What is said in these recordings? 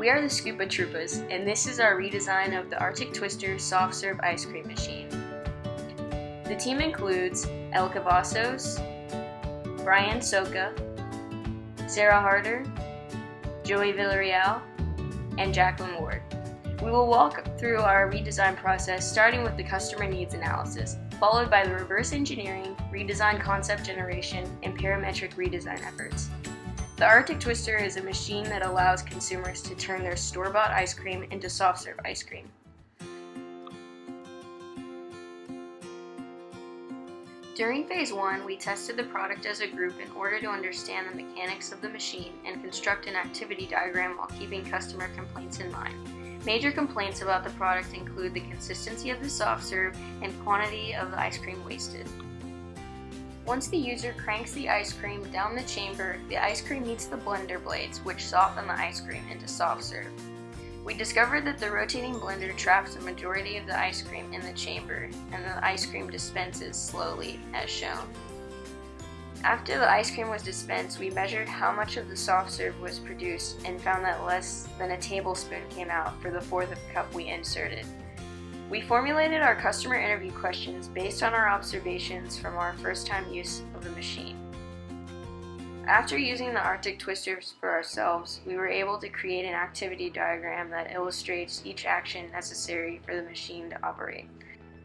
We are the Scoopa Troopas, and this is our redesign of the Arctic Twister soft serve ice cream machine. The team includes El Cavazos, Brian Soka, Sarah Harder, Joey Villarreal, and Jacqueline Ward. We will walk through our redesign process starting with the customer needs analysis, followed by the reverse engineering, redesign concept generation, and parametric redesign efforts. The Arctic Twister is a machine that allows consumers to turn their store-bought ice cream into soft-serve ice cream. During Phase 1, we tested the product as a group in order to understand the mechanics of the machine and construct an activity diagram while keeping customer complaints in mind. Major complaints about the product include the consistency of the soft serve and quantity of the ice cream wasted. Once the user cranks the ice cream down the chamber, the ice cream meets the blender blades, which soften the ice cream into soft serve. We discovered that the rotating blender traps the majority of the ice cream in the chamber, and the ice cream dispenses slowly, as shown. After the ice cream was dispensed, we measured how much of the soft serve was produced and found that less than a tablespoon came out for the fourth of the cup we inserted. We formulated our customer interview questions based on our observations from our first-time use of the machine. After using the Arctic Twisters for ourselves, we were able to create an activity diagram that illustrates each action necessary for the machine to operate.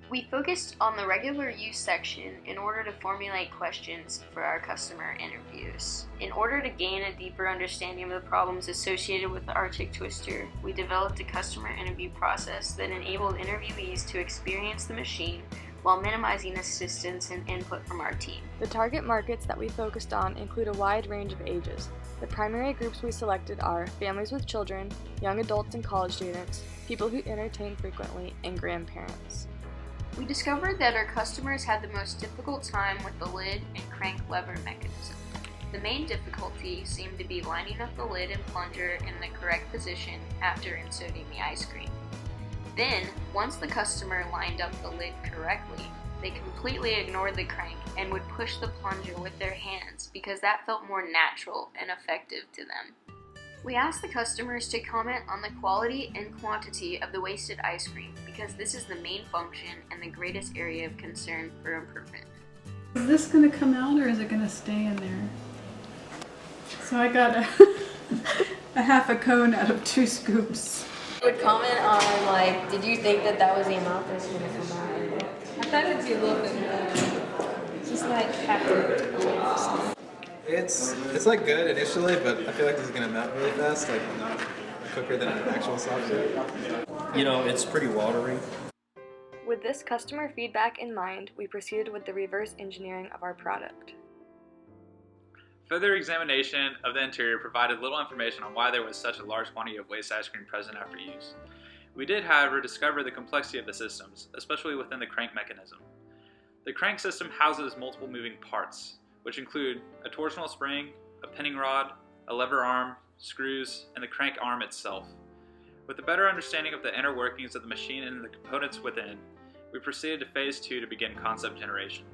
We focused on the regular use section in order to formulate questions for our customer interviews. In order to gain a deeper understanding of the problems associated with the Arctic Twister, we developed a customer interview process that enabled interviewees to experience the machine while minimizing assistance and input from our team. The target markets that we focused on include a wide range of ages. The primary groups we selected are families with children, young adults and college students, people who entertain frequently, and grandparents. We discovered that our customers had the most difficult time with the lid and crank lever mechanism. The main difficulty seemed to be lining up the lid and plunger in the correct position after inserting the ice cream. Then, once the customer lined up the lid correctly, they completely ignored the crank and would push the plunger with their hands because that felt more natural and effective to them. We asked the customers to comment on the quality and quantity of the wasted ice cream because this is the main function and the greatest area of concern for improvement. Is this going to come out or is it going to stay in there? So I got a half a cone out of 2 scoops. Would comment on, like, did you think that was the amount that was going to come out? I thought it'd be a little bit more. Just like half the It's like good initially, but I feel like this is gonna melt really fast, like not quicker than an actual soft serve. You know, it's pretty watery. With this customer feedback in mind, we proceeded with the reverse engineering of our product. Further examination of the interior provided little information on why there was such a large quantity of waste ice cream present after use. We did, however, discover the complexity of the systems, especially within the crank mechanism. The crank system houses multiple moving parts, which include a torsional spring, a pinning rod, a lever arm, screws, and the crank arm itself. With a better understanding of the inner workings of the machine and the components within, we proceeded to Phase 2 to begin concept generation.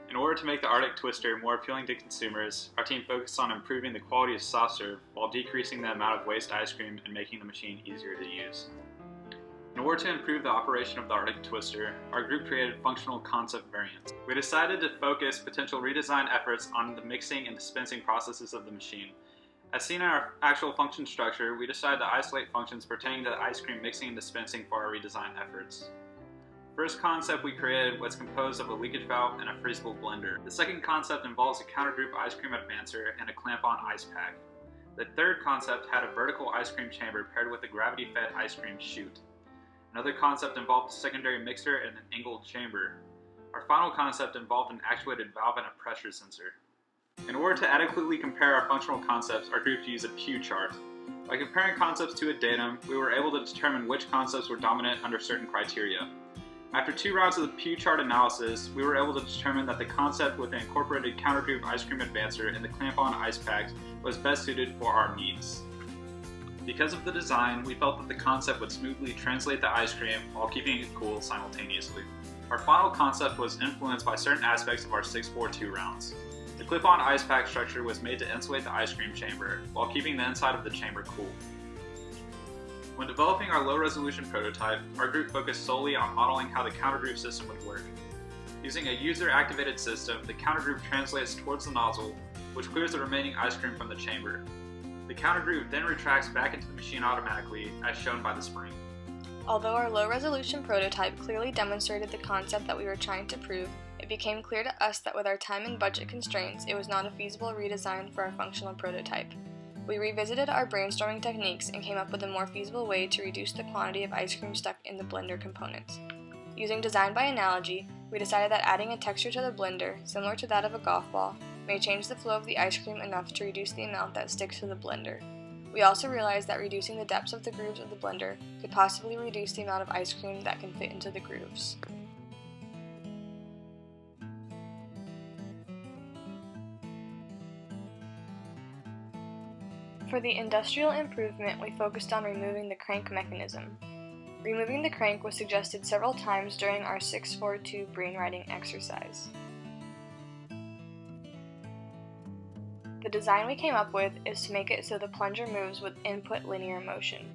In order to make the Arctic Twister more appealing to consumers, our team focused on improving the quality of soft serve while decreasing the amount of waste ice cream and making the machine easier to use. In order to improve the operation of the Arctic Twister, our group created functional concept variants. We decided to focus potential redesign efforts on the mixing and dispensing processes of the machine. As seen in our actual function structure, we decided to isolate functions pertaining to the ice cream mixing and dispensing for our redesign efforts. First concept we created was composed of a leakage valve and a freezable blender. The second concept involves a counter-group ice cream advancer and a clamp-on ice pack. The third concept had a vertical ice cream chamber paired with a gravity-fed ice cream chute. Another concept involved a secondary mixer and an angled chamber. Our final concept involved an actuated valve and a pressure sensor. In order to adequately compare our functional concepts, our group used a pew chart. By comparing concepts to a datum, we were able to determine which concepts were dominant under certain criteria. After 2 rounds of the pew chart analysis, we were able to determine that the concept with the incorporated counter-group ice cream advancer and the clamp-on ice packs was best suited for our needs. Because of the design, we felt that the concept would smoothly translate the ice cream while keeping it cool simultaneously. Our final concept was influenced by certain aspects of our 6-4-2 rounds. The clip-on ice pack structure was made to insulate the ice cream chamber while keeping the inside of the chamber cool. When developing our low-resolution prototype, our group focused solely on modeling how the counter groove system would work. Using a user-activated system, the counter groove translates towards the nozzle, which clears the remaining ice cream from the chamber. The counter groove then retracts back into the machine automatically, as shown by the spring. Although our low-resolution prototype clearly demonstrated the concept that we were trying to prove, it became clear to us that with our time and budget constraints, it was not a feasible redesign for our functional prototype. We revisited our brainstorming techniques and came up with a more feasible way to reduce the quantity of ice cream stuck in the blender components. Using design by analogy, we decided that adding a texture to the blender, similar to that of a golf ball, may change the flow of the ice cream enough to reduce the amount that sticks to the blender. We also realized that reducing the depths of the grooves of the blender could possibly reduce the amount of ice cream that can fit into the grooves. For the industrial improvement, we focused on removing the crank mechanism. Removing the crank was suggested several times during our 642 brainwriting exercise. The design we came up with is to make it so the plunger moves with input linear motion.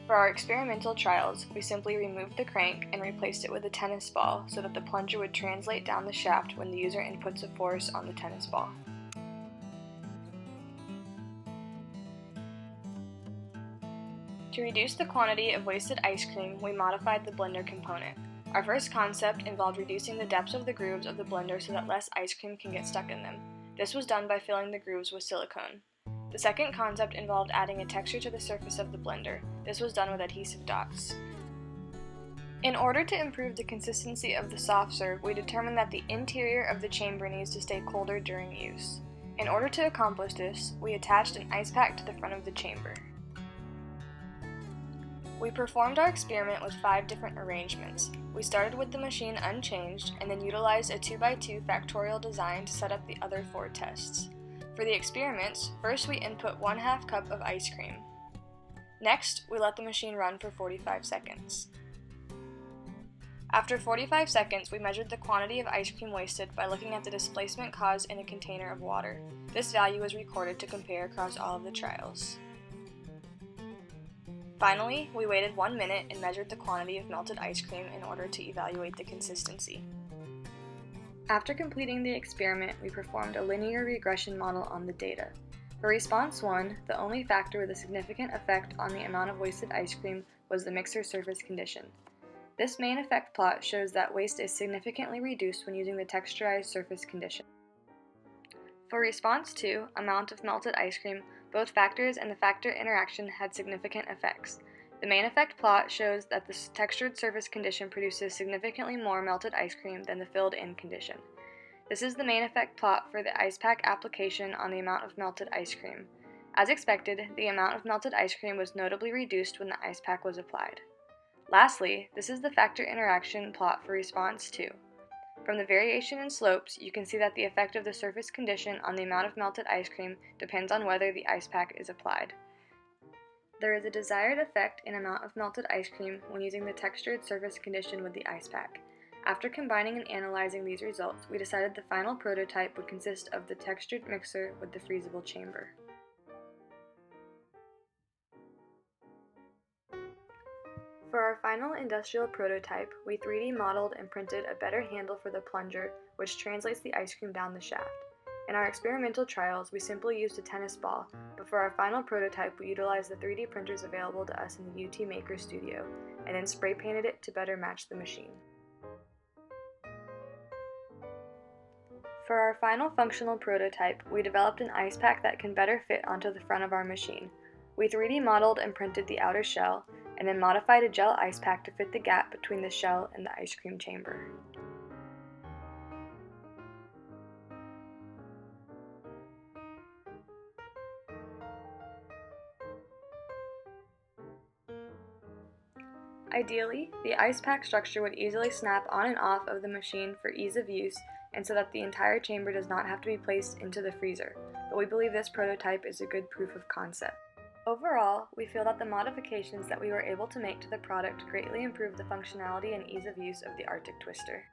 For our experimental trials, we simply removed the crank and replaced it with a tennis ball so that the plunger would translate down the shaft when the user inputs a force on the tennis ball. To reduce the quantity of wasted ice cream, we modified the blender component. Our first concept involved reducing the depths of the grooves of the blender so that less ice cream can get stuck in them. This was done by filling the grooves with silicone. The second concept involved adding a texture to the surface of the blender. This was done with adhesive dots. In order to improve the consistency of the soft serve, we determined that the interior of the chamber needs to stay colder during use. In order to accomplish this, we attached an ice pack to the front of the chamber. We performed our experiment with 5 different arrangements. We started with the machine unchanged and then utilized a 2x2 factorial design to set up the other 4 tests. For the experiments, first we input 1/2 cup of ice cream. Next, we let the machine run for 45 seconds. After 45 seconds, we measured the quantity of ice cream wasted by looking at the displacement caused in a container of water. This value was recorded to compare across all of the trials. Finally, we waited 1 minute and measured the quantity of melted ice cream in order to evaluate the consistency. After completing the experiment, we performed a linear regression model on the data. For response 1, the only factor with a significant effect on the amount of wasted ice cream was the mixer surface condition. This main effect plot shows that waste is significantly reduced when using the texturized surface condition. For response 2, amount of melted ice cream, both factors and the factor interaction had significant effects. The main effect plot shows that the textured surface condition produces significantly more melted ice cream than the filled-in condition. This is the main effect plot for the ice pack application on the amount of melted ice cream. As expected, the amount of melted ice cream was notably reduced when the ice pack was applied. Lastly, this is the factor interaction plot for response 2. From the variation in slopes, you can see that the effect of the surface condition on the amount of melted ice cream depends on whether the ice pack is applied. There is a desired effect in amount of melted ice cream when using the textured surface condition with the ice pack. After combining and analyzing these results, we decided the final prototype would consist of the textured mixer with the freezable chamber. For our final industrial prototype, we 3D modeled and printed a better handle for the plunger, which translates the ice cream down the shaft. In our experimental trials, we simply used a tennis ball, but for our final prototype, we utilized the 3D printers available to us in the UT Maker Studio, and then spray painted it to better match the machine. For our final functional prototype, we developed an ice pack that can better fit onto the front of our machine. We 3D modeled and printed the outer shell, and then modified a gel ice pack to fit the gap between the shell and the ice cream chamber. Ideally, the ice pack structure would easily snap on and off of the machine for ease of use and so that the entire chamber does not have to be placed into the freezer, but we believe this prototype is a good proof of concept. Overall, we feel that the modifications that we were able to make to the product greatly improved the functionality and ease of use of the Arctic Twister.